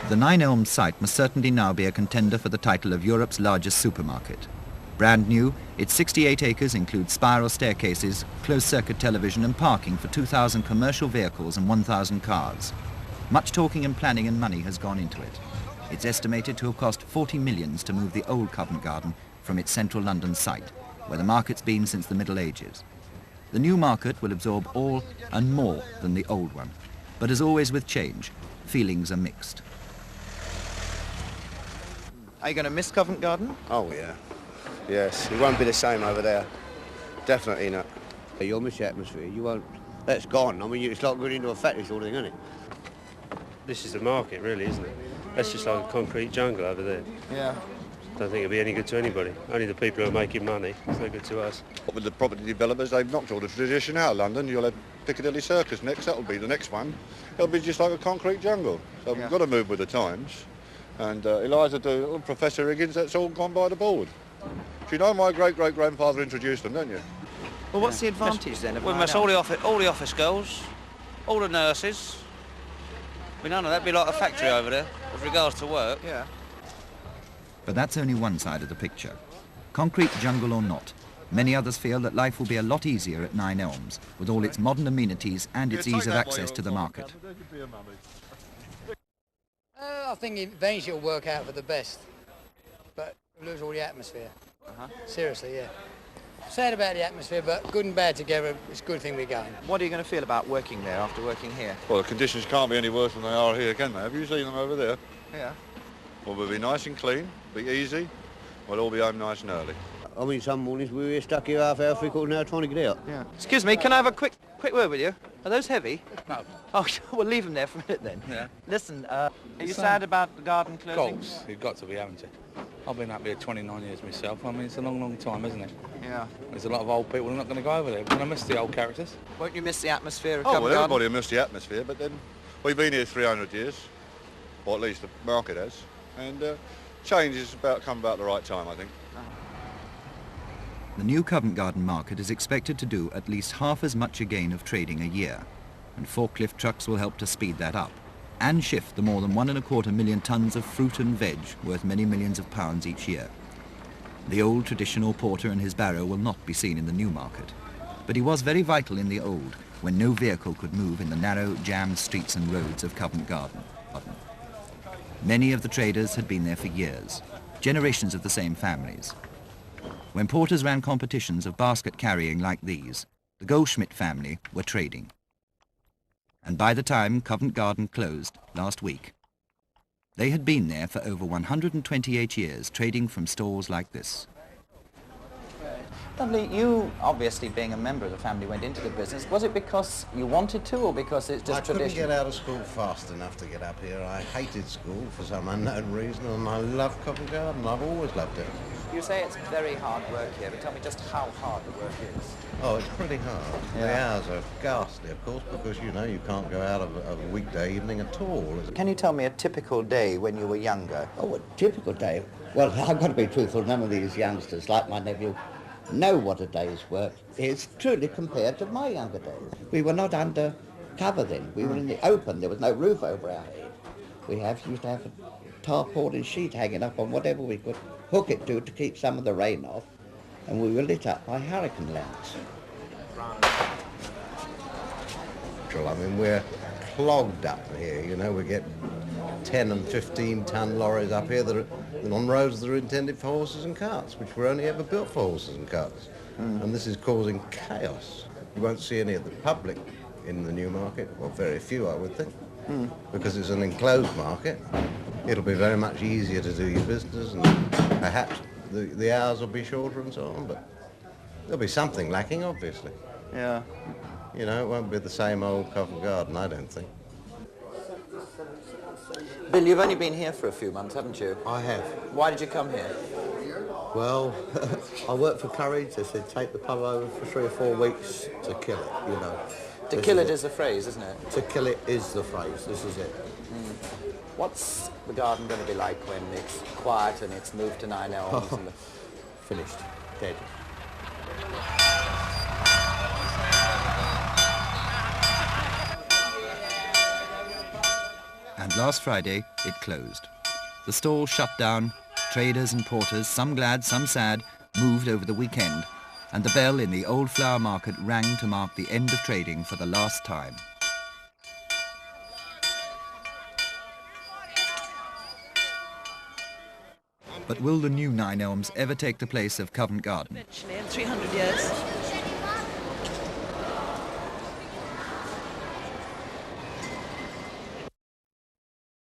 The Nine Elms site must certainly now be a contender for the title of Europe's largest supermarket. Brand new, its 68 acres includes spiral staircases, closed-circuit television and parking for 2,000 commercial vehicles and 1,000 cars. Much talking and planning and money has gone into it. It's estimated to have cost 40 millions to move the old Covent Garden from its central London site, where the market's been since the Middle Ages. The new market will absorb all and more than the old one. But as always with change, feelings are mixed. Are you going to miss Covent Garden? Oh, yeah. Yes, it won't be the same over there. Definitely not. You'll miss the atmosphere. You won't. That's gone. I mean, it's like going into a factory sort of thing, isn't it? This is the market, really, isn't it? That's just like a concrete jungle over there. Yeah. Don't think it'll be any good to anybody. Only the people who are making money. It's no good to us. With the property developers, they've knocked all the tradition out of London. You'll have Piccadilly Circus next. That'll be the next one. It'll be just like a concrete jungle. So we've got to move with the times. And Eliza, Professor Higgins, that's all gone by the board. You know my great-great-grandfather introduced them, don't you? Well, what's the advantage then of Well, that's all the office girls, all the nurses. I mean, none of that'd be like a factory over there, with regards to work. Yeah. But that's only one side of the picture. Concrete jungle or not, many others feel that life will be a lot easier at Nine Elms, with all its modern amenities and its ease of access to the market. I think eventually it'll work out for the best, but we'll lose all the atmosphere. Seriously, yeah. Sad about the atmosphere, but good and bad together, it's a good thing we're going. What are you going to feel about working there after working here? Well, the conditions can't be any worse than they are here, can they? Have you seen them over there? Yeah. Well, we'll be nice and clean, be easy. We'll all be home nice and early. I mean, some mornings we were stuck here half hour, 3/4 an hour trying to get out. Yeah. Excuse me, can I have a quick word with you? Are those heavy? No. Oh, we'll leave them there for a minute then. Yeah. Listen, are you sad about the garden closing? Goals, you've got to be, haven't you? I've been up here 29 years myself. I mean, it's a long, long time, isn't it? Yeah. There's a lot of old people who are not going to go over there. We're going to miss the old characters. Won't you miss the atmosphere of Oh, Covent well, Garden? everybody will miss the atmosphere, but then we've been here 300 years, or at least the market has, and change has come about the right time, I think. The new Covent Garden market is expected to do at least half as much a gain of trading a year, and forklift trucks will help to speed that up and shift the more than 1.25 million tonnes of fruit and veg worth many millions of pounds each year. The old traditional porter and his barrow will not be seen in the new market, but he was very vital in the old, when no vehicle could move in the narrow, jammed streets and roads of Covent Garden. Many of the traders had been there for years, generations of the same families. When porters ran competitions of basket carrying like these, the Goldschmidt family were trading. And by the time Covent Garden closed last week, they had been there for over 128 years, trading from stalls like this. Lovely. You, obviously being a member of the family, went into the business. Was it because you wanted to, or because it's just tradition? I couldn't get out of school fast enough to get up here. I hated school for some unknown reason, and I love Covent Garden. I've always loved it. You say it's very hard work here, but tell me just how hard the work is. Oh, it's pretty hard. Yeah. The hours are ghastly, of course, because, you know, you can't go out of a weekday evening at all. Can you tell me a typical day when you were younger? Oh, a typical day? Well, I've got to be truthful. None of these youngsters, like my nephew, know what a day's work is truly compared to my younger days. We were not under cover then. We were in the open. There was no roof over our head. We used to have a tarpaulin sheet hanging up on whatever we could hook it to keep some of the rain off, and we were lit up by hurricane lamps. I mean, we're clogged up here, you know. We get 10 and 15 ton lorries up here that are on roads that are intended for horses and carts, which were only ever built for horses and carts. And this is causing chaos. You won't see any of the public in the new market, well, very few, I would think, because it's an enclosed market. It'll be very much easier to do your business, and perhaps the hours will be shorter and so on, but there'll be something lacking, obviously. Yeah. You know, it won't be the same old Covent Garden, I don't think. Bill, you've only been here for a few months, haven't you? I have. Why did you come here? Well, I work for Courage. They said take the pub over for 3 or 4 weeks to kill it, you know. To kill it is the phrase, isn't it? To kill it is the phrase. This is it. What's the garden going to be like when it's quiet and it's moved to Nine Elms? And Finished. Dead. And and last Friday it closed. The stall shut down, traders and porters, some glad, some sad, moved over the weekend, and the bell in the old flower market rang to mark the end of trading for the last time. But will the new Nine Elms ever take the place of Covent Garden? Eventually, in 300 years.